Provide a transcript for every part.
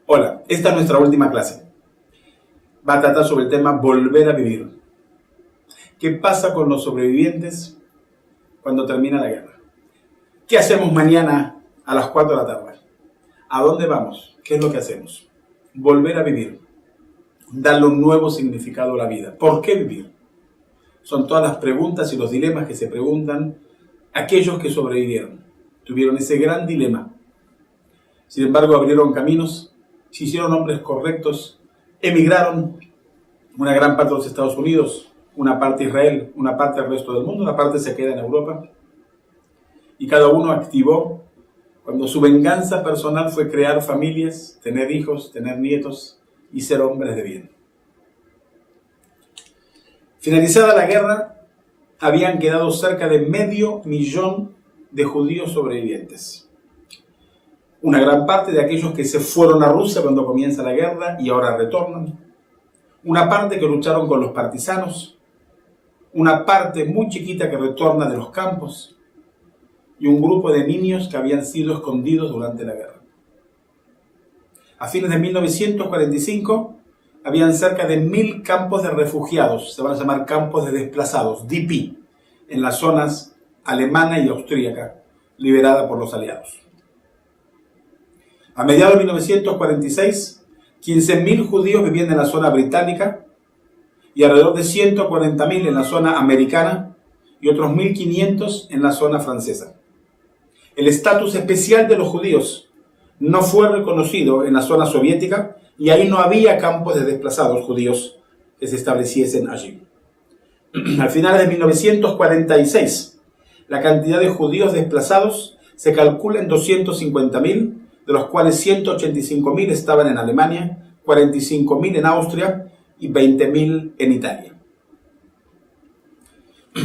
Hola, esta es nuestra última clase. Va a tratar sobre el tema volver a vivir. ¿Qué pasa con los sobrevivientes cuando termina la guerra? ¿Qué hacemos mañana a las 4 de la tarde? ¿A dónde vamos? ¿Qué es lo que hacemos? Volver a vivir. Darle un nuevo significado a la vida. ¿Por qué vivir? Son todas las preguntas y los dilemas que se preguntan aquellos que sobrevivieron. Tuvieron ese gran dilema. Sin embargo, abrieron caminos, se hicieron hombres correctos, emigraron una gran parte de los Estados Unidos, una parte a Israel, una parte al resto del mundo, una parte se queda en Europa. Y cada uno activó cuando su venganza personal fue crear familias, tener hijos, tener nietos y ser hombres de bien. Finalizada la guerra, habían quedado cerca de 500.000 de judíos sobrevivientes. Una gran parte de aquellos que se fueron a Rusia cuando comienza la guerra y ahora retornan. Una parte que lucharon con los partisanos. Una parte muy chiquita que retorna de los campos. Y un grupo de niños que habían sido escondidos durante la guerra. A fines de 1945 habían cerca de 1.000 campos de refugiados, se van a llamar campos de desplazados, DP, en las zonas alemana y austríaca, liberada por los aliados. A mediados de 1946, 15.000 judíos vivían en la zona británica y alrededor de 140.000 en la zona americana y otros 1.500 en la zona francesa. El estatus especial de los judíos no fue reconocido en la zona soviética y ahí no había campos de desplazados judíos que se estableciesen allí. Al final de 1946, la cantidad de judíos desplazados se calcula en 250.000, de los cuales 185.000 estaban en Alemania, 45.000 en Austria y 20.000 en Italia.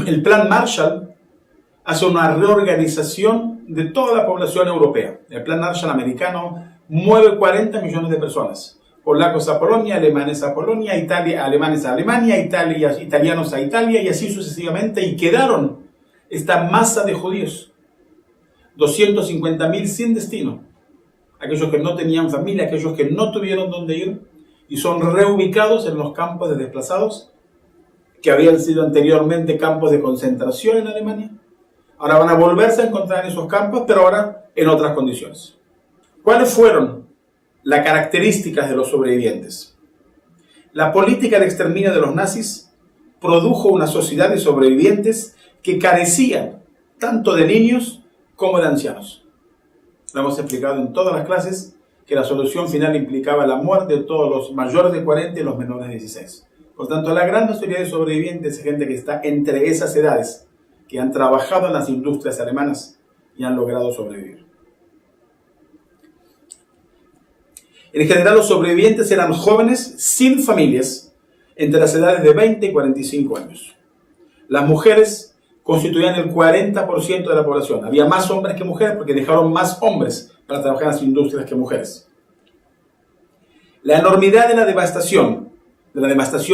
El Plan Marshall hace una reorganización de toda la población europea. El Plan Marshall americano mueve 40 millones de personas. Polacos a Polonia, alemanes a Polonia, alemanes a Alemania, italianos a Italia y así sucesivamente. Y quedaron esta masa de judíos. 250.000 sin destino. Aquellos que no tenían familia, aquellos que no tuvieron dónde ir y son reubicados en los campos de desplazados que habían sido anteriormente campos de concentración en Alemania. Ahora van a volverse a encontrar en esos campos, pero ahora en otras condiciones. ¿Cuáles fueron las características de los sobrevivientes? La política de exterminio de los nazis produjo una sociedad de sobrevivientes que carecían tanto de niños como de ancianos. Lo hemos explicado en todas las clases que la solución final implicaba la muerte de todos los mayores de 40 y los menores de 16. Por tanto, la gran mayoría de sobrevivientes es gente que está entre esas edades, que han trabajado en las industrias alemanas y han logrado sobrevivir. En general, los sobrevivientes eran jóvenes sin familias, entre las edades de 20 y 45 años. Las mujeres constituían el 40% de la población. Había más hombres que mujeres porque dejaron más hombres para trabajar en las industrias que mujeres. La enormidad de la devastación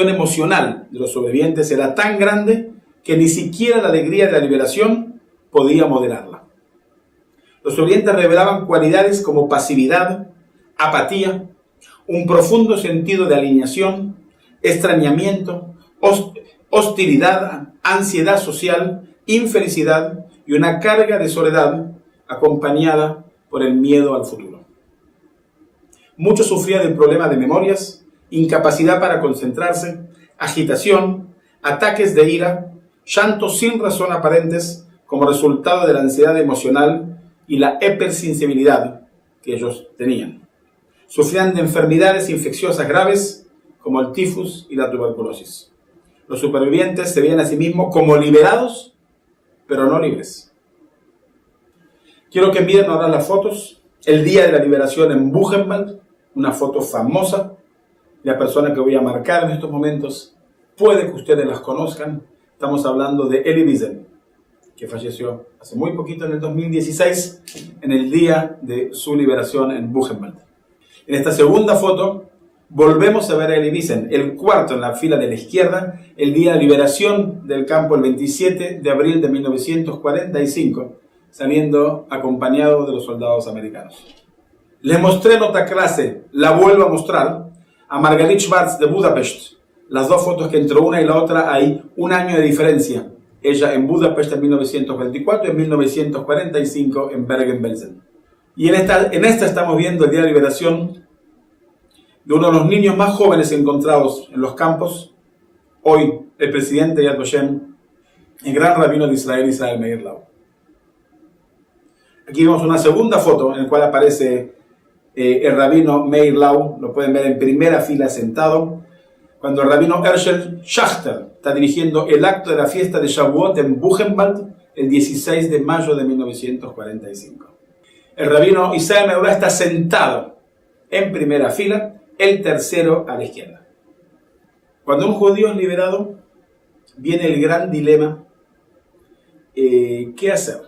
emocional de los sobrevivientes era tan grande que ni siquiera la alegría de la liberación podía moderarla. Los sobrevivientes revelaban cualidades como pasividad, apatía, un profundo sentido de alineación, extrañamiento, hostilidad, ansiedad social, infelicidad y una carga de soledad acompañada por el miedo al futuro. Muchos sufrían del problema de memorias, incapacidad para concentrarse, agitación, ataques de ira, llantos sin razón aparentes como resultado de la ansiedad emocional y la hipersensibilidad que ellos tenían. Sufrían de enfermedades infecciosas graves como el tifus y la tuberculosis. Los supervivientes se veían a sí mismos como liberados, pero no libres. Quiero que miren ahora las fotos. El día de la liberación en Buchenwald, una foto famosa. La persona que voy a marcar en estos momentos, puede que ustedes las conozcan. Estamos hablando de Elie Wiesel, que falleció hace muy poquito, en el 2016, en el día de su liberación en Buchenwald. En esta segunda foto, volvemos a ver a Elie Wiesel, el cuarto en la fila de la izquierda, el día de liberación del campo, el 27 de abril de 1945, saliendo acompañado de los soldados americanos. Le mostré en otra clase, la vuelvo a mostrar, a Margarit Schwarz de Budapest. Las dos fotos que entre una y la otra hay un año de diferencia. Ella en Budapest en 1924 y en 1945 en Bergen-Belsen. Y en esta estamos viendo el día de liberación de uno de los niños más jóvenes encontrados en los campos. Hoy, el presidente Yad Vashem, el gran rabino de Israel, Israel Meir Lau. Aquí vemos una segunda foto en la cual aparece el rabino Meir Lau. Lo pueden ver en primera fila sentado, cuando el rabino Herschel Schachter está dirigiendo el acto de la fiesta de Shavuot en Buchenwald el 16 de mayo de 1945. El rabino Israel Meir Lau está sentado en primera fila, el tercero a la izquierda. Cuando un judío es liberado, viene el gran dilema, ¿qué hacer?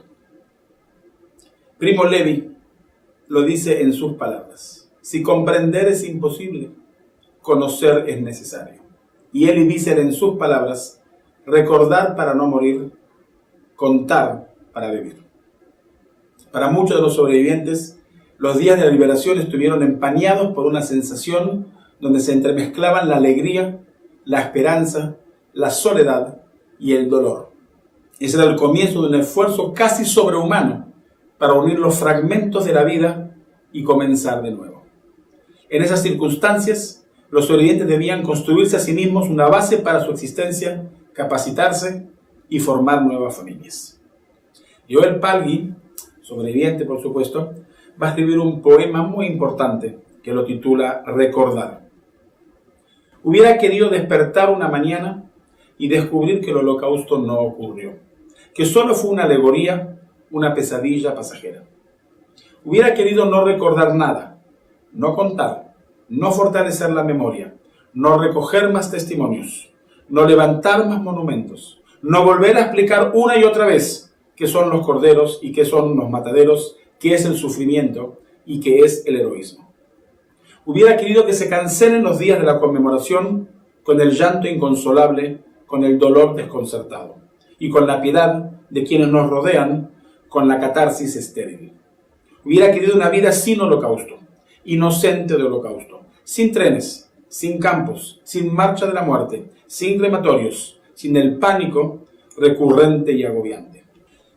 Primo Levi lo dice en sus palabras: si comprender es imposible, conocer es necesario. Y Eli dice en sus palabras: recordar para no morir, contar para vivir. Para muchos de los sobrevivientes, los días de la liberación estuvieron empañados por una sensación donde se entremezclaban la alegría, la esperanza, la soledad y el dolor. Ese era el comienzo de un esfuerzo casi sobrehumano para unir los fragmentos de la vida y comenzar de nuevo. En esas circunstancias, los sobrevivientes debían construirse a sí mismos una base para su existencia, capacitarse y formar nuevas familias. Yoel Palgi, sobreviviente por supuesto, va a escribir un poema muy importante que lo titula Recordar. Hubiera querido despertar una mañana y descubrir que el holocausto no ocurrió, que solo fue una alegoría, una pesadilla pasajera. Hubiera querido no recordar nada, no contar, no fortalecer la memoria, no recoger más testimonios, no levantar más monumentos, no volver a explicar una y otra vez qué son los corderos y qué son los mataderos, qué es el sufrimiento y qué es el heroísmo. Hubiera querido que se cancelen los días de la conmemoración con el llanto inconsolable, con el dolor desconcertado y con la piedad de quienes nos rodean, con la catarsis estéril. Hubiera querido una vida sin holocausto, inocente de holocausto, sin trenes, sin campos, sin marcha de la muerte, sin crematorios, sin el pánico recurrente y agobiante.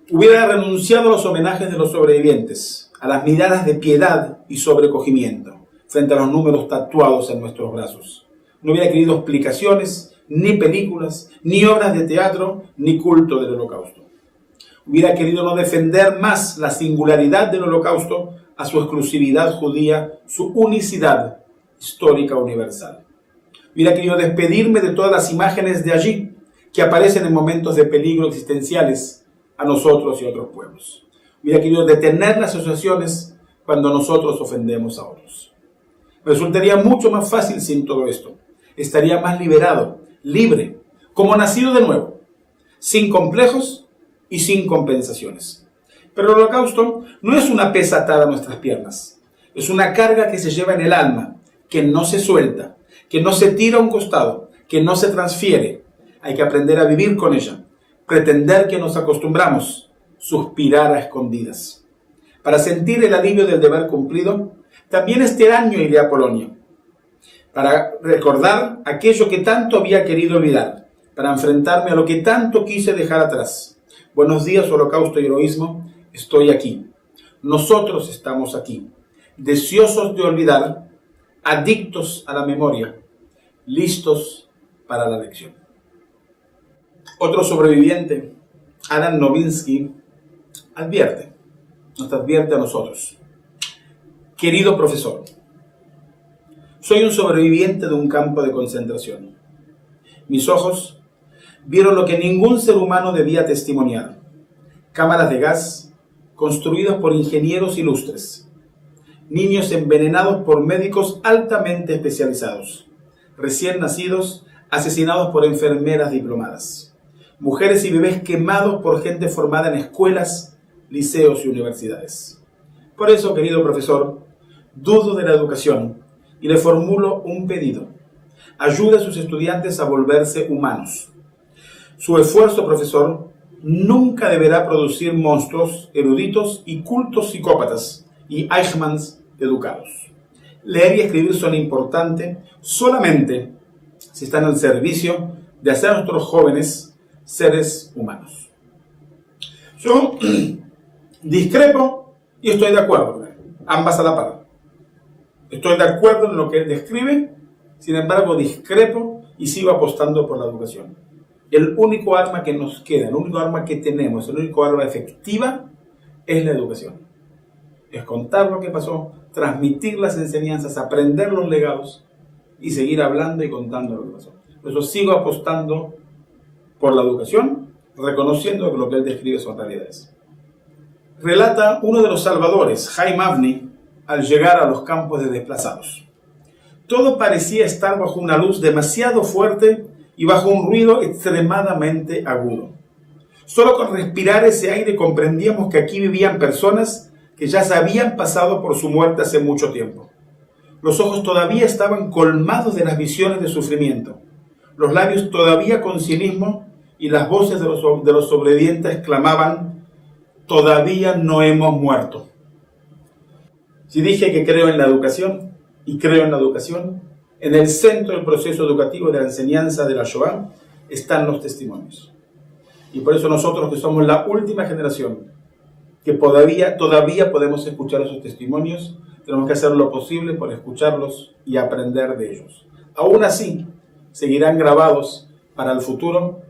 Hubiera renunciado a los homenajes de los sobrevivientes, a las miradas de piedad y sobrecogimiento frente a los números tatuados en nuestros brazos. No hubiera querido explicaciones, ni películas, ni obras de teatro, ni culto del holocausto. Hubiera querido no defender más la singularidad del holocausto a su exclusividad judía, su unicidad histórica universal. Hubiera querido despedirme de todas las imágenes de allí que aparecen en momentos de peligro existenciales a nosotros y a otros pueblos. Hubiera querido detener las asociaciones cuando nosotros ofendemos a otros. Me resultaría mucho más fácil sin todo esto. Estaría más liberado, libre, como nacido de nuevo, sin complejos y sin compensaciones. Pero el holocausto no es una pesa atada a nuestras piernas. Es una carga que se lleva en el alma, que no se suelta, que no se tira a un costado, que no se transfiere. Hay que aprender a vivir con ella, pretender que nos acostumbramos, suspirar a escondidas. Para sentir el alivio del deber cumplido, también este año iré a Polonia, para recordar aquello que tanto había querido olvidar, para enfrentarme a lo que tanto quise dejar atrás. Buenos días, holocausto y heroísmo, estoy aquí. Nosotros estamos aquí, deseosos de olvidar, adictos a la memoria, listos para la lección. Otro sobreviviente, Adam Novinsky, nos advierte a nosotros. Querido profesor, soy un sobreviviente de un campo de concentración. Mis ojos vieron lo que ningún ser humano debía testimoniar. Cámaras de gas construidas por ingenieros ilustres. Niños envenenados por médicos altamente especializados. Recién nacidos asesinados por enfermeras diplomadas. Mujeres y bebés quemados por gente formada en escuelas, liceos y universidades. Por eso, querido profesor, dudo de la educación y le formulo un pedido. Ayude a sus estudiantes a volverse humanos. Su esfuerzo, profesor, nunca deberá producir monstruos, eruditos y cultos psicópatas y Eichmanns educados. Leer y escribir son importantes solamente si están al servicio de hacer a nuestros jóvenes seres humanos. Yo discrepo y estoy de acuerdo, ambas a la par. Estoy de acuerdo en lo que él describe, sin embargo discrepo y sigo apostando por la educación. El único arma que nos queda, el único arma que tenemos, el único arma efectiva es la educación. Es contar lo que pasó, transmitir las enseñanzas, aprender los legados y seguir hablando y contando lo que pasó. Por eso sigo apostando por la educación, reconociendo que lo que él describe son realidades. Relata uno de los salvadores, Haim Avni, al llegar a los campos de desplazados. Todo parecía estar bajo una luz demasiado fuerte y bajo un ruido extremadamente agudo. Solo con respirar ese aire comprendíamos que aquí vivían personas que ya se habían pasado por su muerte hace mucho tiempo. Los ojos todavía estaban colmados de las visiones de sufrimiento, los labios todavía con cinismo y las voces de los sobrevivientes clamaban: todavía no hemos muerto. Si dije que creo en la educación, y creo en la educación, en el centro del proceso educativo de la enseñanza de la Shoah están los testimonios. Y por eso nosotros, que somos la última generación, que todavía podemos escuchar esos testimonios, tenemos que hacer lo posible por escucharlos y aprender de ellos. Aún así, seguirán grabados para el futuro.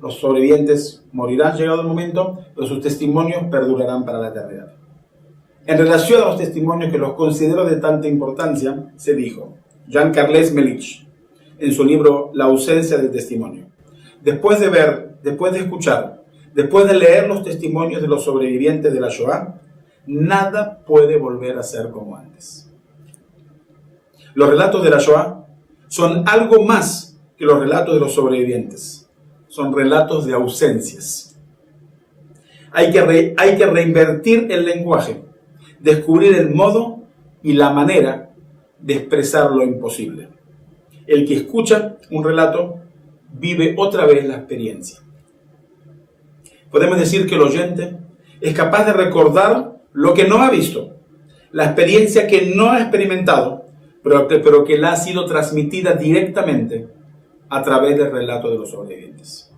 Los sobrevivientes morirán llegado el momento, pero sus testimonios perdurarán para la eternidad. En relación a los testimonios que los considero de tanta importancia, se dijo, Jan Carles Melich, en su libro La ausencia del testimonio: después de ver, después de escuchar, después de leer los testimonios de los sobrevivientes de la Shoah, nada puede volver a ser como antes. Los relatos de la Shoah son algo más que los relatos de los sobrevivientes. Son relatos de ausencias. Hay que reinvertir el lenguaje, descubrir el modo y la manera de expresar lo imposible. El que escucha un relato vive otra vez la experiencia. Podemos decir que el oyente es capaz de recordar lo que no ha visto, la experiencia que no ha experimentado, pero que la ha sido transmitida directamente a través del relato de los sobrevivientes.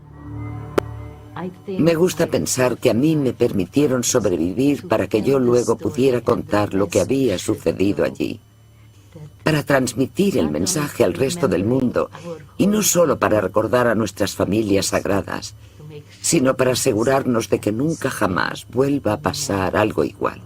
Me gusta pensar que a mí me permitieron sobrevivir para que yo luego pudiera contar lo que había sucedido allí, para transmitir el mensaje al resto del mundo, y no solo para recordar a nuestras familias sagradas, sino para asegurarnos de que nunca jamás vuelva a pasar algo igual.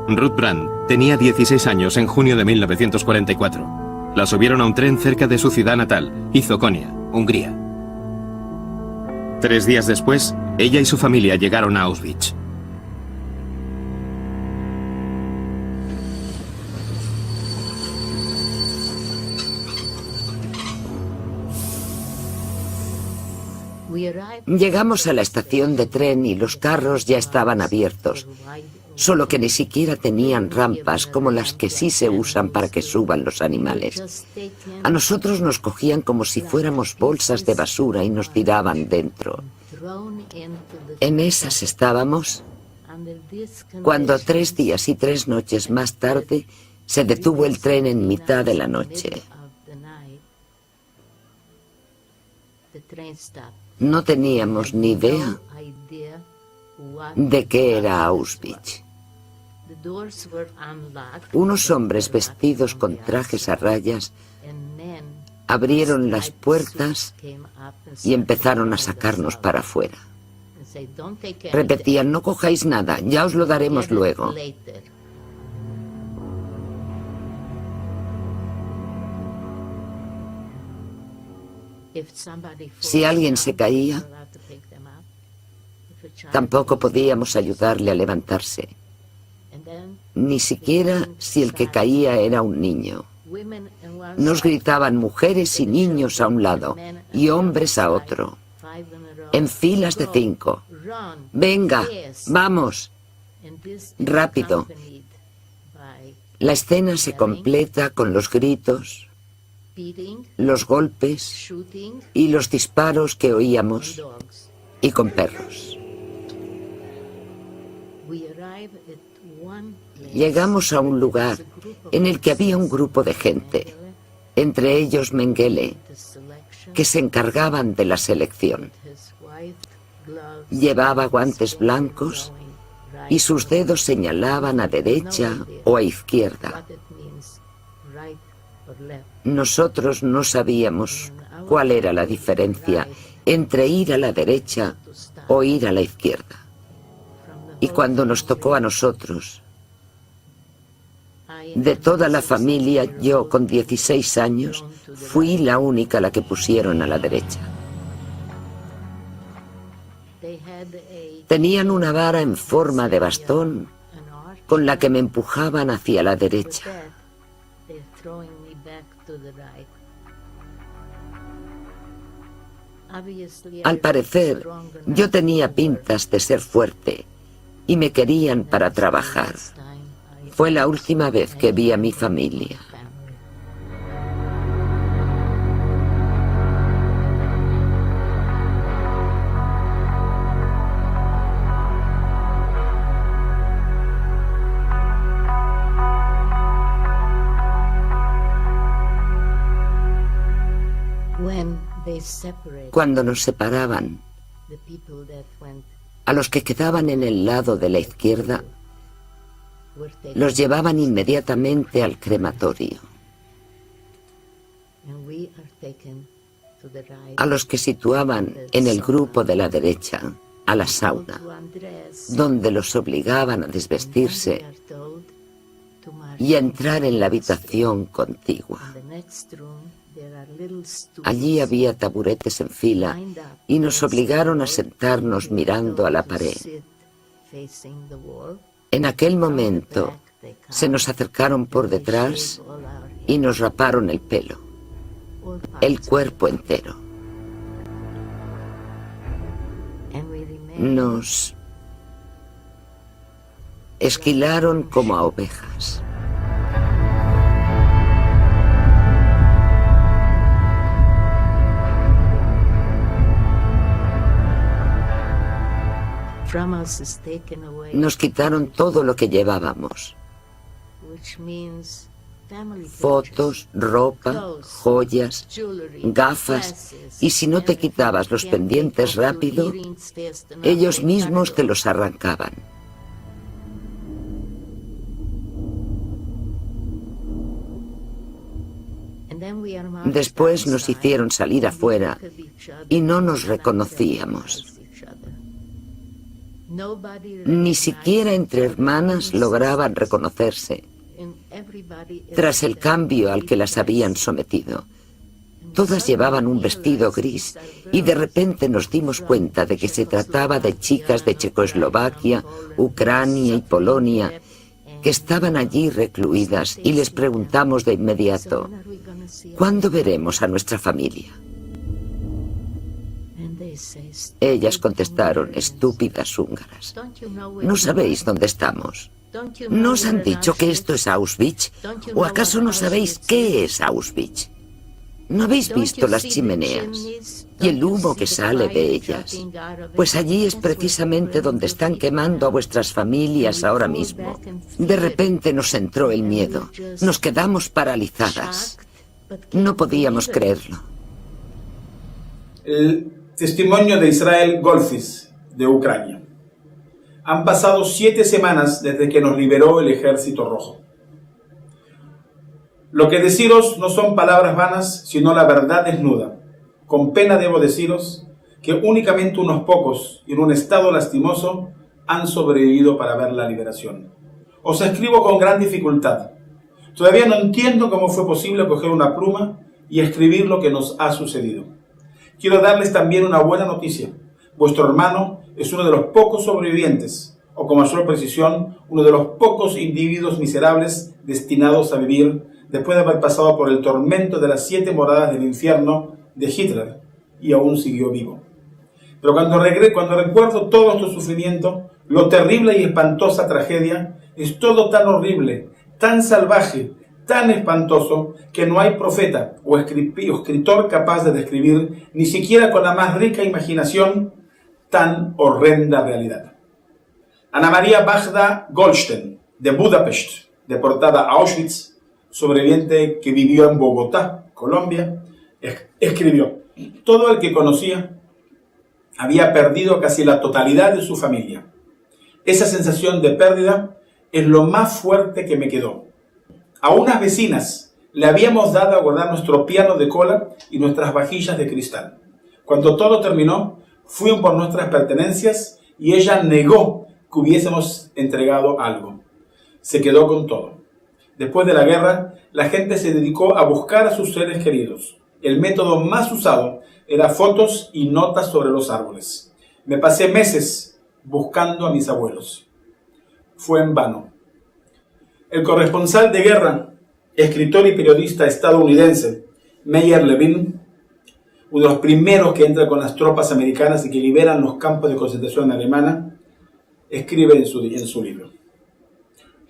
Ruth Brand tenía 16 años en junio de 1944. La subieron a un tren cerca de su ciudad natal, Izoconia, Hungría. 3 días después, ella y su familia llegaron a Auschwitz. Llegamos a la estación de tren y los carros ya estaban abiertos, solo que ni siquiera tenían rampas como las que sí se usan para que suban los animales. A nosotros nos cogían como si fuéramos bolsas de basura y nos tiraban dentro. En esas estábamos cuando 3 días y 3 noches más tarde se detuvo el tren en mitad de la noche. No teníamos ni idea de qué era Auschwitz. Unos hombres vestidos con trajes a rayas abrieron las puertas y empezaron a sacarnos para afuera. Repetían: no cojáis nada, ya os lo daremos luego. Si alguien se caía, tampoco podíamos ayudarle a levantarse, ni siquiera si el que caía era un niño. Nos gritaban mujeres y niños a un lado y hombres a otro, en filas de 5. Venga, vamos, rápido. La escena se completa con los gritos los golpes y los disparos que oíamos, y con perros. Llegamos a un lugar en el que había un grupo de gente, entre ellos Mengele, que se encargaban de la selección. Llevaba guantes blancos y sus dedos señalaban a derecha o a izquierda. Nosotros no sabíamos cuál era la diferencia entre ir a la derecha o ir a la izquierda. Y cuando nos tocó a nosotros, de toda la familia, yo con 16 años, fui la única a la que pusieron a la derecha. Tenían una vara en forma de bastón con la que me empujaban hacia la derecha. Al parecer, yo tenía pintas de ser fuerte y me querían para trabajar. Fue la última vez que vi a mi familia. Cuando nos separaban, a los que quedaban en el lado de la izquierda, los llevaban inmediatamente al crematorio. A los que situaban en el grupo de la derecha, a la sauna, donde los obligaban a desvestirse y a entrar en la habitación contigua. Allí había taburetes en fila y nos obligaron a sentarnos mirando a la pared. En aquel momento se nos acercaron por detrás y nos raparon el pelo, el cuerpo entero. Nos esquilaron como a ovejas. Nos quitaron todo lo que llevábamos. Fotos, ropa, joyas, gafas, y si no te quitabas los pendientes rápido, ellos mismos te los arrancaban. Después nos hicieron salir afuera y no nos reconocíamos. Ni siquiera entre hermanas lograban reconocerse, tras el cambio al que las habían sometido. Todas llevaban un vestido gris y de repente nos dimos cuenta de que se trataba de chicas de Checoslovaquia, Ucrania y Polonia, que estaban allí recluidas, y les preguntamos de inmediato: ¿cuándo veremos a nuestra familia? Ellas contestaron: estúpidas húngaras, ¿no sabéis dónde estamos? ¿No os han dicho que esto es Auschwitz? ¿O acaso no sabéis qué es Auschwitz? ¿No habéis visto las chimeneas y el humo que sale de ellas? Pues allí es precisamente donde están quemando a vuestras familias ahora mismo. De repente nos entró el miedo. Nos quedamos paralizadas. No podíamos creerlo. El testimonio de Israel Golfis, de Ucrania. Han pasado 7 semanas desde que nos liberó el Ejército Rojo. Lo que deciros no son palabras vanas, sino la verdad desnuda. Con pena debo deciros que únicamente unos pocos, y en un estado lastimoso, han sobrevivido para ver la liberación. Os escribo con gran dificultad. Todavía no entiendo cómo fue posible coger una pluma y escribir lo que nos ha sucedido. Quiero darles también una buena noticia. Vuestro hermano es uno de los pocos sobrevivientes, o con mayor precisión, uno de los pocos individuos miserables destinados a vivir después de haber pasado por el tormento de las 7 moradas del infierno de Hitler, y aún siguió vivo. Pero cuando recuerdo todo nuestro sufrimiento, lo terrible y espantosa tragedia, es todo tan horrible, tan salvaje, tan espantoso que no hay profeta o escritor capaz de describir, ni siquiera con la más rica imaginación, tan horrenda realidad. Ana María Bagda Goldstein, de Budapest, deportada a Auschwitz, sobreviviente que vivió en Bogotá, Colombia, escribió: todo el que conocía había perdido casi la totalidad de su familia. Esa sensación de pérdida es lo más fuerte que me quedó. A unas vecinas le habíamos dado a guardar nuestro piano de cola y nuestras vajillas de cristal. Cuando todo terminó, fuimos por nuestras pertenencias y ella negó que hubiésemos entregado algo. Se quedó con todo. Después de la guerra, la gente se dedicó a buscar a sus seres queridos. El método más usado era fotos y notas sobre los árboles. Me pasé meses buscando a mis abuelos. Fue en vano. El corresponsal de guerra, escritor y periodista estadounidense Meyer Levin, uno de los primeros que entra con las tropas americanas y que liberan los campos de concentración alemana, escribe en su libro: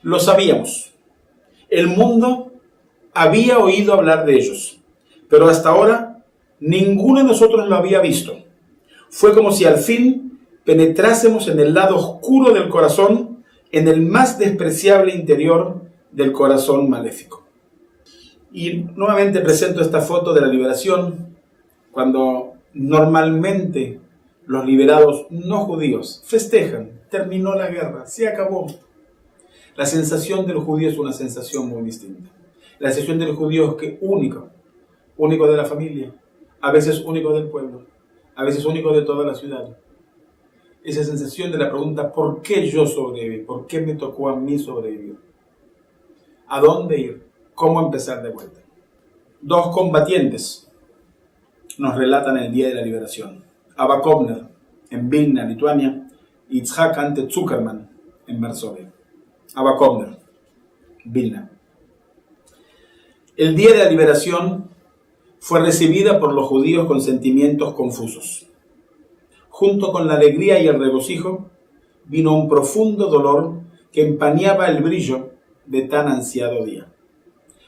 lo sabíamos. El mundo había oído hablar de ellos, pero hasta ahora ninguno de nosotros lo había visto. Fue como si al fin penetrásemos en el lado oscuro del corazón, en el más despreciable interior del corazón maléfico. Y nuevamente presento esta foto de la liberación, cuando normalmente los liberados no judíos festejan: terminó la guerra, se acabó. La sensación del judío es una sensación muy distinta. La sensación del judío es que único de la familia, a veces único del pueblo, a veces único de toda la ciudad. Esa sensación de la pregunta: ¿por qué yo sobreviví? ¿Por qué me tocó a mí sobrevivir? ¿A dónde ir? ¿Cómo empezar de vuelta? Dos combatientes nos relatan el día de la liberación: Abba Kovner en Vilna, Lituania, y Itzhak Ante Zuckerman en Varsovia. Abba Kovner, Vilna. El día de la liberación fue recibida por los judíos con sentimientos confusos. Junto con la alegría y el regocijo vino un profundo dolor que empañaba el brillo de tan ansiado día.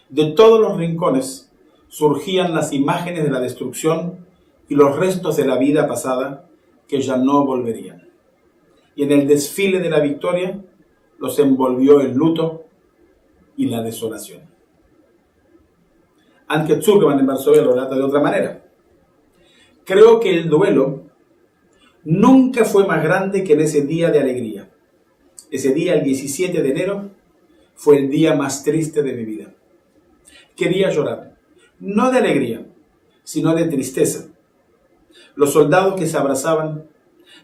De todos los rincones surgían las imágenes de la destrucción y los restos de la vida pasada que ya no volverían. Y en el desfile de la victoria los envolvió el luto y la desolación. Anke Zuckerman en Varsovia lo relata de otra manera: creo que el duelo nunca fue más grande que en ese día de alegría. Ese día, el 17 de enero, fue el día más triste de mi vida. Quería llorar, no de alegría, sino de tristeza. Los soldados que se abrazaban,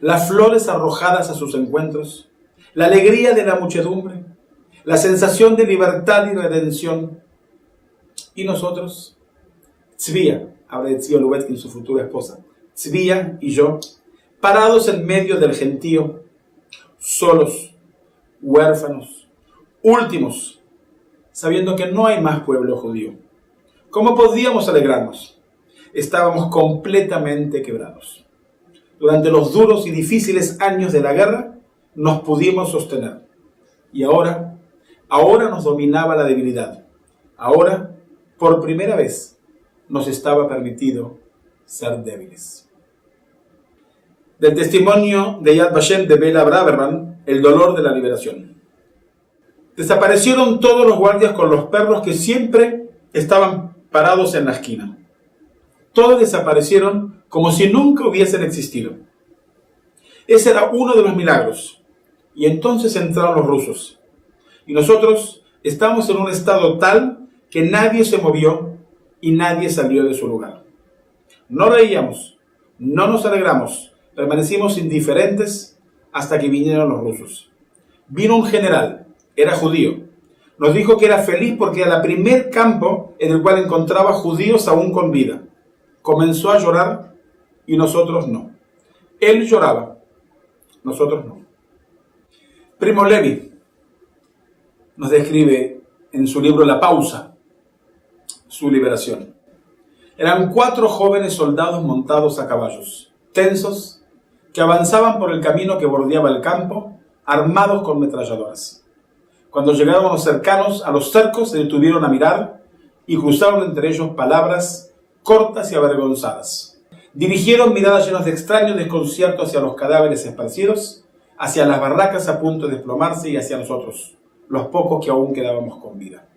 las flores arrojadas a sus encuentros, la alegría de la muchedumbre, la sensación de libertad y redención. Y nosotros, Tzvia, habla de Tzvia Lubetkin, su futura esposa, Tzvia y yo, parados en medio del gentío, solos, huérfanos, últimos, sabiendo que no hay más pueblo judío. ¿Cómo podíamos alegrarnos? Estábamos completamente quebrados. Durante los duros y difíciles años de la guerra, nos pudimos sostener. Y ahora nos dominaba la debilidad. Ahora, por primera vez, nos estaba permitido ser débiles. Del testimonio de Yad Vashem de Bela Braverman, el dolor de la liberación. Desaparecieron todos los guardias con los perros que siempre estaban parados en la esquina. Todos desaparecieron como si nunca hubiesen existido. Ese era uno de los milagros. Y entonces entraron los rusos. Y nosotros estamos en un estado tal que nadie se movió y nadie salió de su lugar. No reíamos, no nos alegramos, permanecimos indiferentes hasta que vinieron los rusos. Vino un general, era judío. Nos dijo que era feliz porque era el primer campo en el cual encontraba judíos aún con vida. Comenzó a llorar y nosotros no. Él lloraba, nosotros no. Primo Levi nos describe en su libro La Pausa su liberación. Eran 4 jóvenes soldados montados a caballos, tensos, que avanzaban por el camino que bordeaba el campo, armados con metralladoras. Cuando llegaron los cercanos a los cercos, se detuvieron a mirar y cruzaron entre ellos palabras cortas y avergonzadas. Dirigieron miradas llenas de extraño desconcierto hacia los cadáveres esparcidos, hacia las barracas a punto de desplomarse y hacia nosotros, los pocos que aún quedábamos con vida.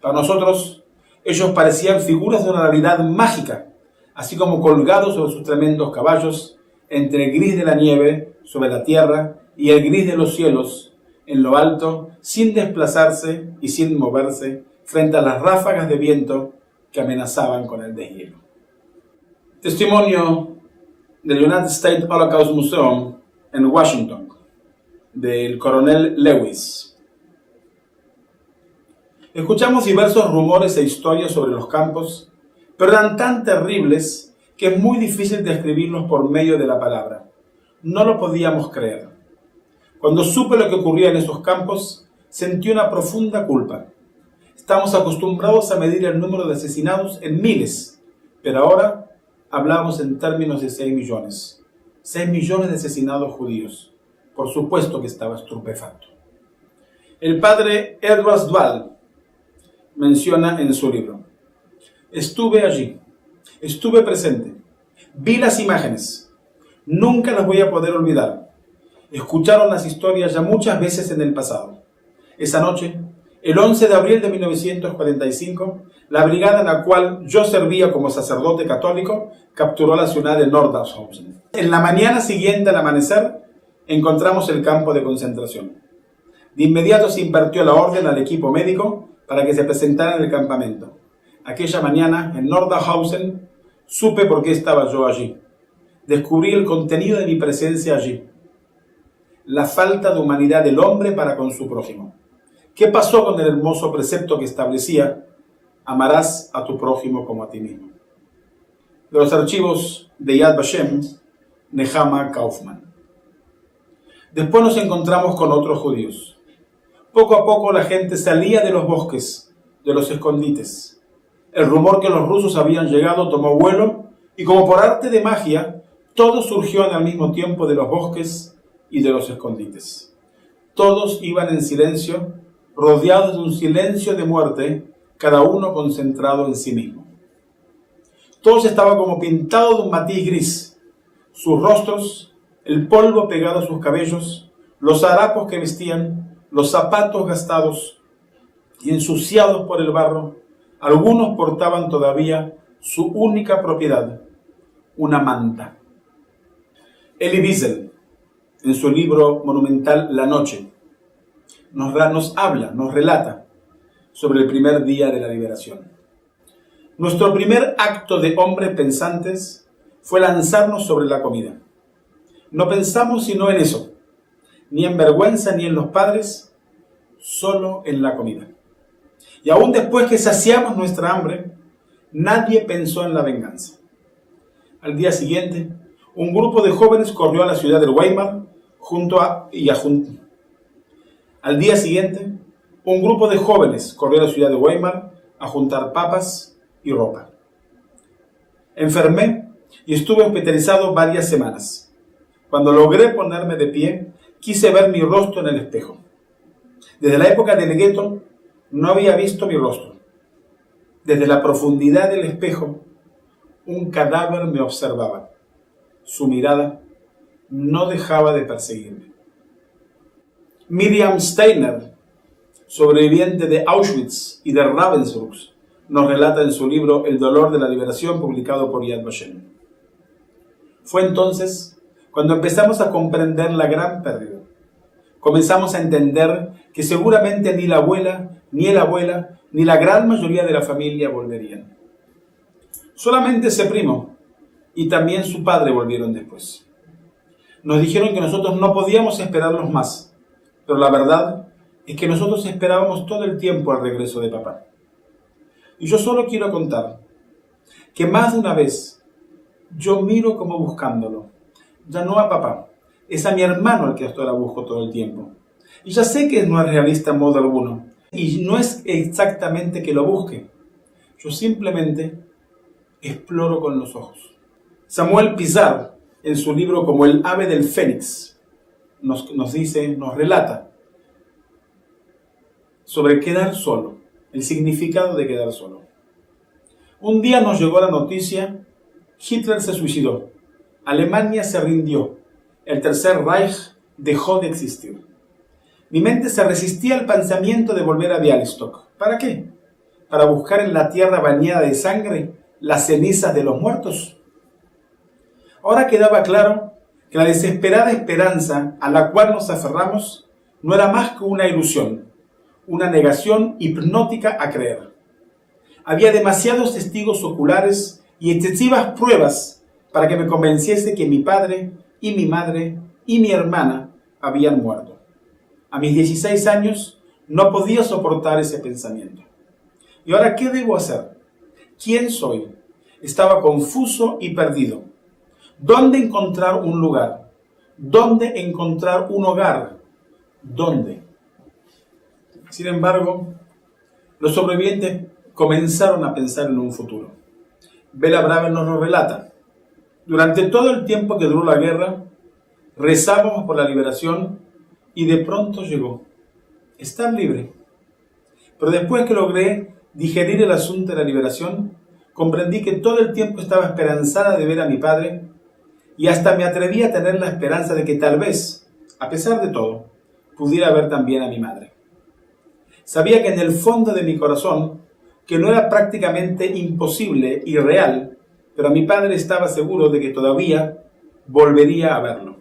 Para nosotros, ellos parecían figuras de una realidad mágica, así como colgados sobre sus tremendos caballos, entre el gris de la nieve sobre la tierra y el gris de los cielos en lo alto, sin desplazarse y sin moverse frente a las ráfagas de viento que amenazaban con el deshielo. Testimonio del United States Holocaust Museum en Washington, del coronel Lewis. Escuchamos diversos rumores e historias sobre los campos, pero eran tan terribles que es muy difícil describirlos por medio de la palabra. No lo podíamos creer. Cuando supe lo que ocurría en esos campos, sentí una profunda culpa. Estamos acostumbrados a medir el número de asesinados en miles, pero ahora hablamos en términos de 6 millones. 6 millones de asesinados judíos. Por supuesto que estaba estupefacto. El padre Edward Dwall menciona en su libro: estuve allí, estuve presente, vi las imágenes, nunca las voy a poder olvidar. Escucharon las historias ya muchas veces en el pasado. Esa noche, el 11 de abril de 1945, la brigada en la cual yo servía como sacerdote católico capturó la ciudad de Nordhausen. En la mañana siguiente al amanecer, encontramos el campo de concentración. De inmediato se impartió la orden al equipo médico para que se presentara en el campamento. Aquella mañana, en Nordhausen, supe por qué estaba yo allí. Descubrí el contenido de mi presencia allí. La falta de humanidad del hombre para con su prójimo. ¿Qué pasó con el hermoso precepto que establecía: amarás a tu prójimo como a ti mismo? De los archivos de Yad Vashem, Nehama Kaufman. Después nos encontramos con otros judíos. Poco a poco la gente salía de los bosques, de los escondites. El rumor que los rusos habían llegado tomó vuelo y, como por arte de magia, todo surgió al mismo tiempo de los bosques y de los escondites. Todos iban en silencio, rodeados de un silencio de muerte, cada uno concentrado en sí mismo. Todos estaban como pintados de un matiz gris. Sus rostros, el polvo pegado a sus cabellos, los harapos que vestían, los zapatos gastados y ensuciados por el barro. Algunos portaban todavía su única propiedad, una manta. Elie Wiesel, en su libro monumental La Noche, nos relata sobre el primer día de la liberación. Nuestro primer acto de hombres pensantes fue lanzarnos sobre la comida. No pensamos sino en eso, ni en vergüenza ni en los padres, solo en la comida. Y aún después que saciamos nuestra hambre, nadie pensó en la venganza. Al día siguiente, un grupo de jóvenes corrió a la ciudad de Weimar Al día siguiente, un grupo de jóvenes corrió a la ciudad de Weimar a juntar papas y ropa. Enfermé y estuve hospitalizado varias semanas. Cuando logré ponerme de pie, quise ver mi rostro en el espejo. Desde la época del gueto, no había visto mi rostro. Desde la profundidad del espejo, un cadáver me observaba. Su mirada no dejaba de perseguirme. Miriam Steiner, sobreviviente de Auschwitz y de Ravensbrück, nos relata en su libro El dolor de la liberación, publicado por Yad Vashem. Fue entonces cuando empezamos a comprender la gran pérdida. Comenzamos a entender que seguramente ni la abuela, ni el abuelo, ni la gran mayoría de la familia volverían. Solamente ese primo y también su padre volvieron después. Nos dijeron que nosotros no podíamos esperarlos más, pero la verdad es que nosotros esperábamos todo el tiempo el regreso de papá. Y yo solo quiero contar que más de una vez yo miro como buscándolo, ya no a papá, es a mi hermano al que hasta ahora busco todo el tiempo. Y ya sé que no es realista en modo alguno, y no es exactamente que lo busque, yo simplemente exploro con los ojos. Samuel Pizar, en su libro Como el ave del fénix, nos relata sobre quedar solo, el significado de quedar solo. Un día nos llegó la noticia: Hitler se suicidó, Alemania se rindió, el Tercer Reich dejó de existir. Mi mente se resistía al pensamiento de volver a Białystok. ¿Para qué? ¿Para buscar en la tierra bañada de sangre las cenizas de los muertos? Ahora quedaba claro que la desesperada esperanza a la cual nos aferramos no era más que una ilusión, una negación hipnótica a creer. Había demasiados testigos oculares y excesivas pruebas para que me convenciese que mi padre y mi madre y mi hermana habían muerto. A mis 16 años no podía soportar ese pensamiento. ¿Y ahora qué debo hacer? ¿Quién soy? Estaba confuso y perdido. ¿Dónde encontrar un lugar? ¿Dónde encontrar un hogar? ¿Dónde? Sin embargo, los sobrevivientes comenzaron a pensar en un futuro. Bela Braven nos lo relata. Durante todo el tiempo que duró la guerra, rezábamos por la liberación y de pronto llegó estar libre. Pero después que logré digerir el asunto de la liberación, comprendí que todo el tiempo estaba esperanzada de ver a mi padre y hasta me atreví a tener la esperanza de que tal vez, a pesar de todo, pudiera ver también a mi madre. Sabía que en el fondo de mi corazón, que no era prácticamente imposible y real, pero mi padre estaba seguro de que todavía volvería a verlo.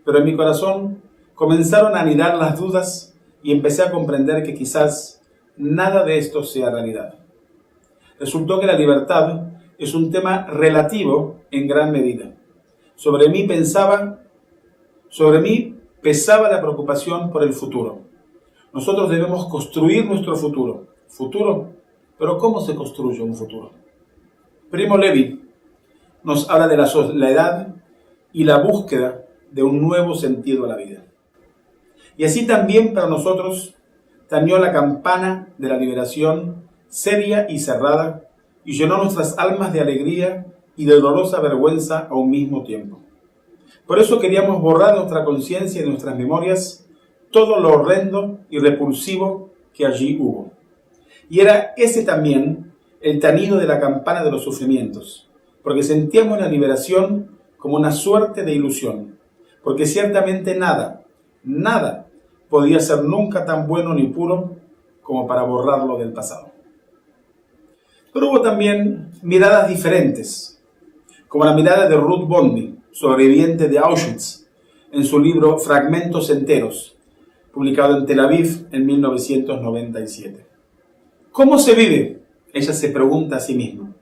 Pero en mi corazón comenzaron a anidar las dudas y empecé a comprender que quizás nada de esto sea realidad. Resultó que la libertad es un tema relativo en gran medida. Sobre mí pesaba la preocupación por el futuro. Nosotros debemos construir nuestro futuro. ¿Futuro? ¿Pero cómo se construye un futuro? Primo Levi nos habla de la soledad y la búsqueda de un nuevo sentido a la vida. Y así también para nosotros tañó la campana de la liberación, seria y cerrada, y llenó nuestras almas de alegría y de dolorosa vergüenza a un mismo tiempo. Por eso queríamos borrar de nuestra conciencia y de nuestras memorias todo lo horrendo y repulsivo que allí hubo. Y era ese también el tañido de la campana de los sufrimientos, porque sentíamos la liberación como una suerte de ilusión, porque ciertamente nada podía ser nunca tan bueno ni puro como para borrarlo del pasado. Pero hubo también miradas diferentes, como la mirada de Ruth Bondi, sobreviviente de Auschwitz, en su libro Fragmentos Enteros, publicado en Tel Aviv en 1997. ¿Cómo se vive? Ella se pregunta a sí misma.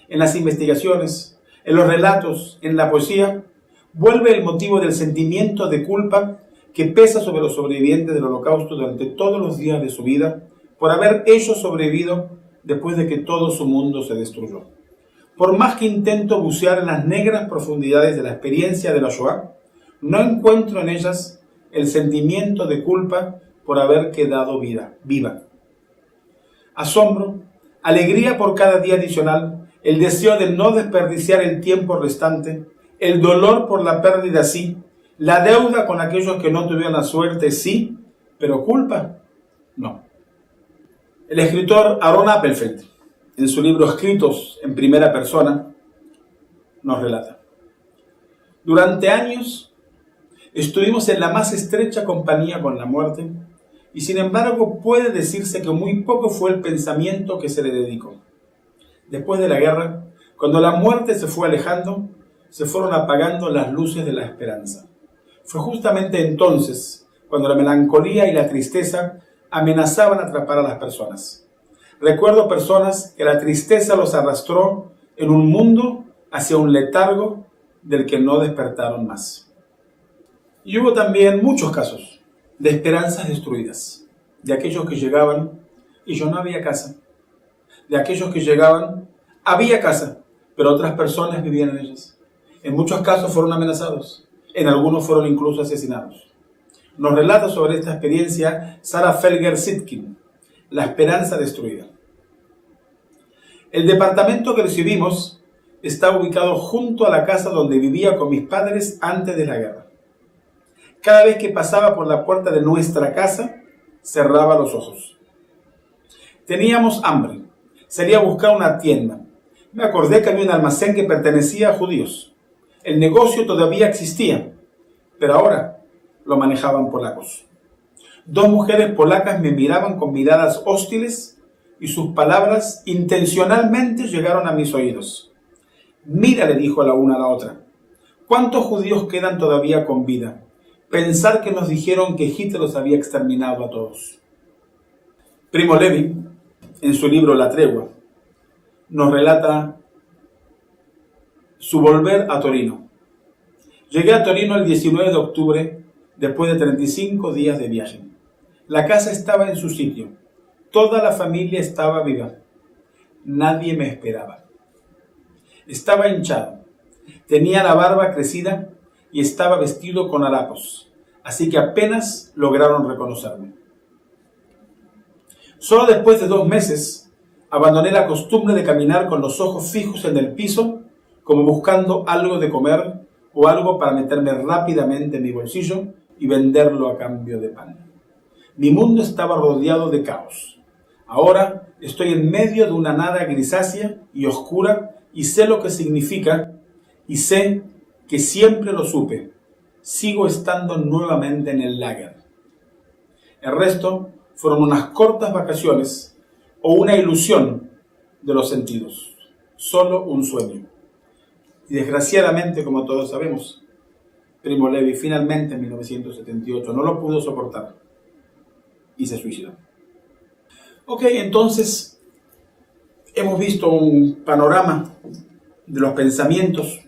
En las investigaciones, en los relatos, en la poesía, vuelve el motivo del sentimiento de culpa que pesa sobre los sobrevivientes del Holocausto durante todos los días de su vida por haber ellos sobrevivido después de que todo su mundo se destruyó. Por más que intento bucear en las negras profundidades de la experiencia de la Shoah, no encuentro en ellas el sentimiento de culpa por haber quedado viva. Asombro, alegría por cada día adicional, el deseo de no desperdiciar el tiempo restante, el dolor por la pérdida sí, la deuda con aquellos que no tuvieron la suerte sí, pero culpa no. El escritor Aaron Appelfeld, en su libro Escritos en primera persona, nos relata: durante años estuvimos en la más estrecha compañía con la muerte, y sin embargo puede decirse que muy poco fue el pensamiento que se le dedicó. Después de la guerra, cuando la muerte se fue alejando, se fueron apagando las luces de la esperanza. Fue justamente entonces cuando la melancolía y la tristeza amenazaban atrapar a las personas. Recuerdo personas que la tristeza los arrastró en un mundo hacia un letargo del que no despertaron más. Y hubo también muchos casos de esperanzas destruidas, de aquellos que llegaban y ya no había casa, de aquellos que llegaban, había casa, pero otras personas vivían en ellas. En muchos casos fueron amenazados, en algunos fueron incluso asesinados. Nos relata sobre esta experiencia Sarah Felger-Sitkin, La esperanza destruida. El departamento que recibimos está ubicado junto a la casa donde vivía con mis padres antes de la guerra. Cada vez que pasaba por la puerta de nuestra casa, cerraba los ojos. Teníamos hambre. Salí a buscar una tienda. Me acordé que había un almacén que pertenecía a judíos. El negocio todavía existía, pero ahora lo manejaban polacos. 2 mujeres polacas me miraban con miradas hostiles y sus palabras intencionalmente llegaron a mis oídos. Mira, le dijo la una a la otra, ¿cuántos judíos quedan todavía con vida? Pensar que nos dijeron que Hitler los había exterminado a todos. Primo Levi, en su libro La Tregua, nos relata su volver a Torino. Llegué a Torino el 19 de octubre, después de 35 días de viaje. La casa estaba en su sitio. Toda la familia estaba viva. Nadie me esperaba. Estaba hinchado. Tenía la barba crecida y estaba vestido con harapos, así que apenas lograron reconocerme. Solo después de 2 meses abandoné la costumbre de caminar con los ojos fijos en el piso, como buscando algo de comer o algo para meterme rápidamente en mi bolsillo y venderlo a cambio de pan. Mi mundo estaba rodeado de caos. Ahora estoy en medio de una nada grisácea y oscura y sé lo que significa y sé que siempre lo supe. Sigo estando nuevamente en el lager. El resto fueron unas cortas vacaciones o una ilusión de los sentidos. Solo un sueño. Y desgraciadamente, como todos sabemos, Primo Levi finalmente en 1978 no lo pudo soportar y se suicidó. Ok, entonces hemos visto un panorama de los pensamientos,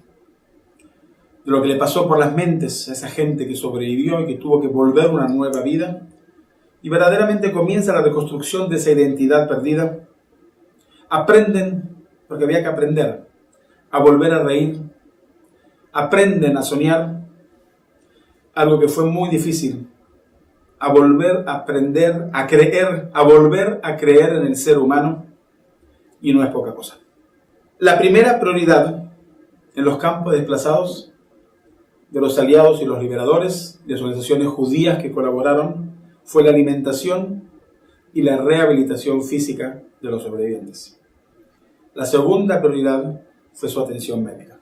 de lo que le pasó por las mentes a esa gente que sobrevivió y que tuvo que volver a una nueva vida. Y verdaderamente comienza la reconstrucción de esa identidad perdida. Aprenden, porque había que aprender, a volver a reír. Aprenden a soñar, algo que fue muy difícil. A volver a aprender, a creer, a volver a creer en el ser humano. Y no es poca cosa. La primera prioridad en los campos desplazados de los aliados y los liberadores, de las organizaciones judías que colaboraron, fue la alimentación y la rehabilitación física de los sobrevivientes. La segunda prioridad fue su atención médica.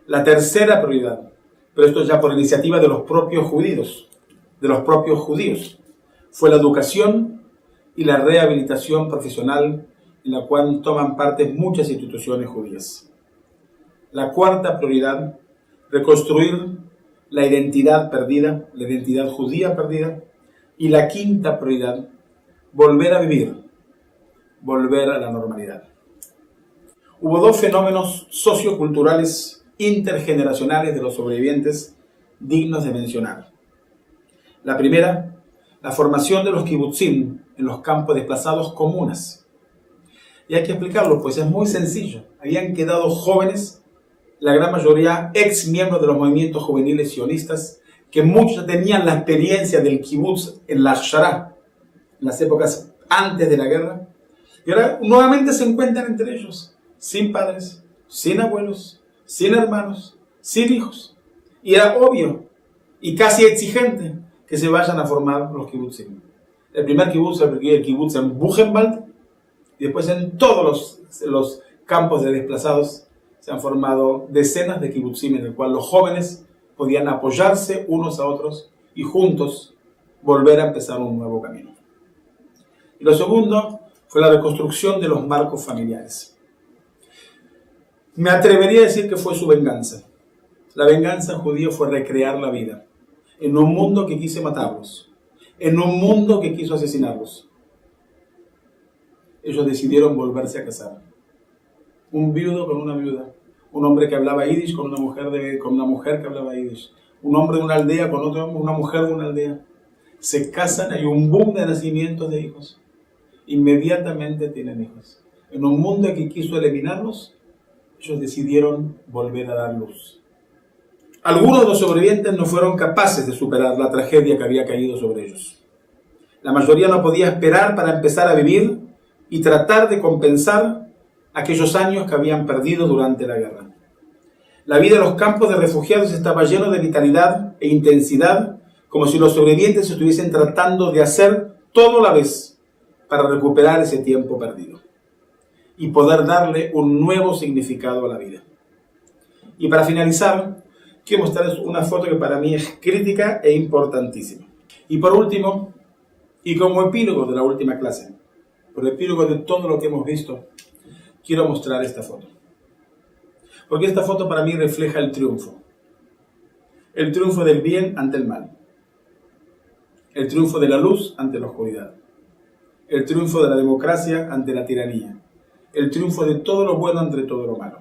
La tercera prioridad, pero esto ya por iniciativa de los propios judíos, fue la educación y la rehabilitación profesional en la cual toman parte muchas instituciones judías. La cuarta prioridad, reconstruir la identidad perdida, la identidad judía perdida. Y la quinta prioridad, volver a vivir, volver a la normalidad. Hubo 2 fenómenos socioculturales intergeneracionales de los sobrevivientes dignos de mencionar. La primera, la formación de los kibutzim en los campos desplazados comunas. Y hay que explicarlo, pues es muy sencillo. Habían quedado jóvenes, la gran mayoría ex miembros de los movimientos juveniles sionistas, que muchos tenían la experiencia del kibutz en la Akshara, en las épocas antes de la guerra, y ahora nuevamente se encuentran entre ellos, sin padres, sin abuelos, sin hermanos, sin hijos. Y era obvio y casi exigente que se vayan a formar los kibutzim. El primer kibutz fue el kibutz en Buchenwald, y después en todos los campos de desplazados se han formado decenas de kibutzim en el cual los jóvenes podían apoyarse unos a otros y juntos volver a empezar un nuevo camino. Y lo segundo fue la reconstrucción de los marcos familiares. Me atrevería a decir que fue su venganza. La venganza judía fue recrear la vida en un mundo que quiso matarlos, en un mundo que quiso asesinarlos. Ellos decidieron volverse a casar. Un viudo con una viuda. Un hombre que hablaba yiddish con una mujer que hablaba yiddish. Un hombre de una aldea con una mujer de una aldea. Se casan, hay un boom de nacimientos de hijos. Inmediatamente tienen hijos. En un mundo que quiso eliminarlos, ellos decidieron volver a dar luz. Algunos de los sobrevivientes no fueron capaces de superar la tragedia que había caído sobre ellos. La mayoría no podía esperar para empezar a vivir y tratar de compensar aquellos años que habían perdido durante la guerra. La vida de los campos de refugiados estaba lleno de vitalidad e intensidad, como si los sobrevivientes estuviesen tratando de hacer todo a la vez para recuperar ese tiempo perdido y poder darle un nuevo significado a la vida. Y para finalizar, quiero mostrarles una foto que para mí es crítica e importantísima. Y por último, y como epílogo de la última clase, por epílogo de todo lo que hemos visto, quiero mostrar esta foto. Porque esta foto para mí refleja el triunfo. El triunfo del bien ante el mal. El triunfo de la luz ante la oscuridad. El triunfo de la democracia ante la tiranía. El triunfo de todo lo bueno ante todo lo malo.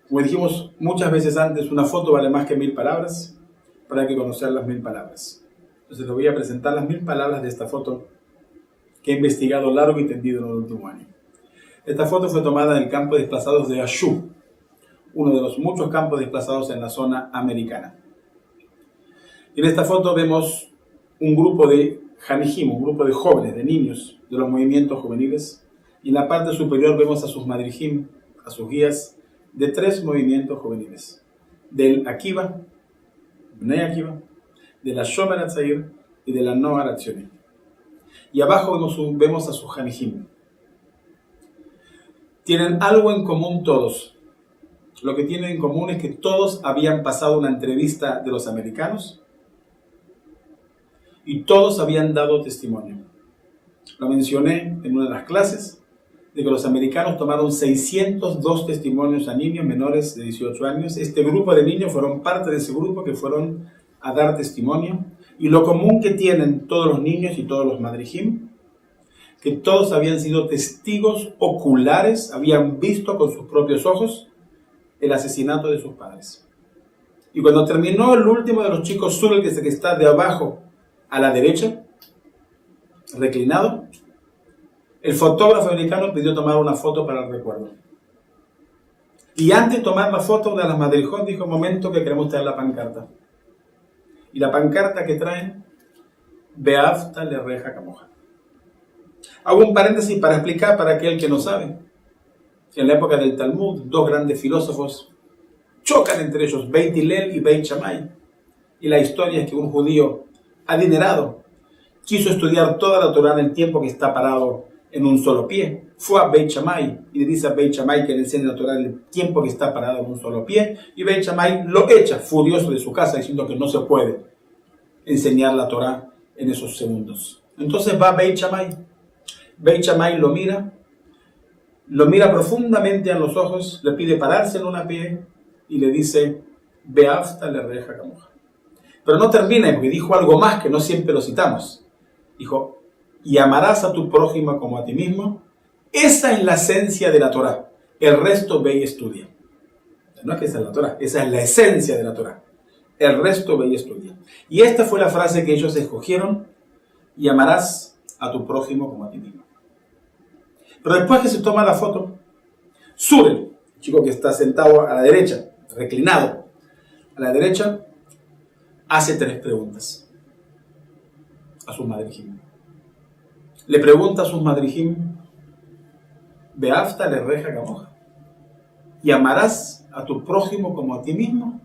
Como dijimos muchas veces antes, una foto vale más que 1000 palabras, pero hay que conocer las 1000 palabras. Entonces les voy a presentar las 1000 palabras de esta foto que he investigado largo y tendido en el último año. Esta foto fue tomada en el campo de desplazados de Ashu, uno de los muchos campos desplazados en la zona americana. Y en esta foto vemos un grupo de Hanijim, un grupo de jóvenes, de niños, de los movimientos juveniles. Y en la parte superior vemos a sus madrijim, a sus guías, de 3 movimientos juveniles. Del Akiva, Bnei Akiva, de la Shomer Hatzair y de la Noar Hatzioni. Y abajo vemos a sus Hanijim. Tienen algo en común todos. Lo que tienen en común es que todos habían pasado una entrevista de los americanos y todos habían dado testimonio. Lo mencioné en una de las clases, de que los americanos tomaron 602 testimonios a niños menores de 18 años. Este grupo de niños fueron parte de ese grupo que fueron a dar testimonio. Y lo común que tienen todos los niños y todos los madrijim, que todos habían sido testigos oculares, habían visto con sus propios ojos el asesinato de sus padres. Y cuando terminó el último de los chicos, Zul, que está de abajo a la derecha, reclinado, el fotógrafo americano pidió tomar una foto para el recuerdo. Y antes de tomar la foto, una de las madrijot dijo: momento que queremos traer la pancarta. Y la pancarta que traen, Beafta le reja camoja. Hago un paréntesis para explicar para aquel que no sabe. En la época del Talmud, 2 grandes filósofos chocan entre ellos, Beit Hillel y Beit Shammai. Y la historia es que un judío adinerado quiso estudiar toda la Torá en el tiempo que está parado en un solo pie. Fue a Beit Shammai y le dice a Beit Shammai que le enseñe la Torá en el tiempo que está parado en un solo pie. Y Beit Shammai lo echa furioso de su casa diciendo que no se puede enseñar la Torá en esos segundos. Entonces va Beit Shammai. Beit Shammai lo mira profundamente a los ojos, le pide pararse en una pie y le dice: Beafta le reja camoja. Pero no termina, porque dijo algo más que no siempre lo citamos. Dijo: y amarás a tu prójimo como a ti mismo. Esa es la esencia de la Torá. El resto ve y estudia. No es que esa es la Torá, esa es la esencia de la Torá. El resto ve y estudia. Y esta fue la frase que ellos escogieron: y amarás a tu prójimo como a ti mismo. Pero después que se toma la foto, Surel, el chico que está sentado a la derecha, reclinado a la derecha, hace 3 preguntas a sus madrijim. Le pregunta a sus madrijim: Beafta le reja camoja, ¿y amarás a tu prójimo como a ti mismo?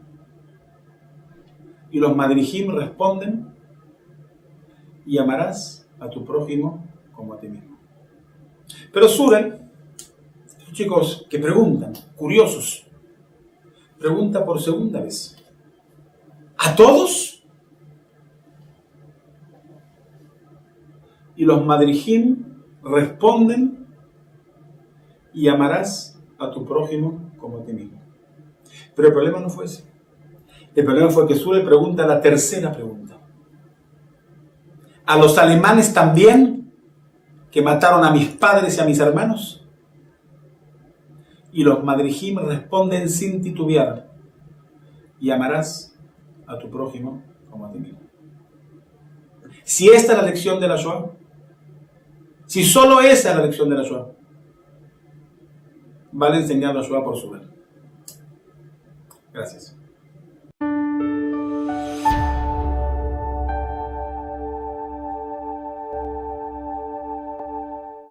Y los madrijim responden: y amarás a tu prójimo como a ti mismo. Pero Surel, estos chicos que preguntan, curiosos, pregunta por segunda vez: ¿a todos? Y los madrijim responden: y amarás a tu prójimo como a ti mismo. Pero el problema no fue ese. El problema fue que Surel pregunta la tercera pregunta: ¿a los alemanes también, que mataron a mis padres y a mis hermanos? Y los madrijim responden sin titubear: y amarás a tu prójimo como a ti mismo. Si esta es la lección de la Shoah, si solo esa es la lección de la Shoah, vale enseñar la Shoah por Surel. Gracias.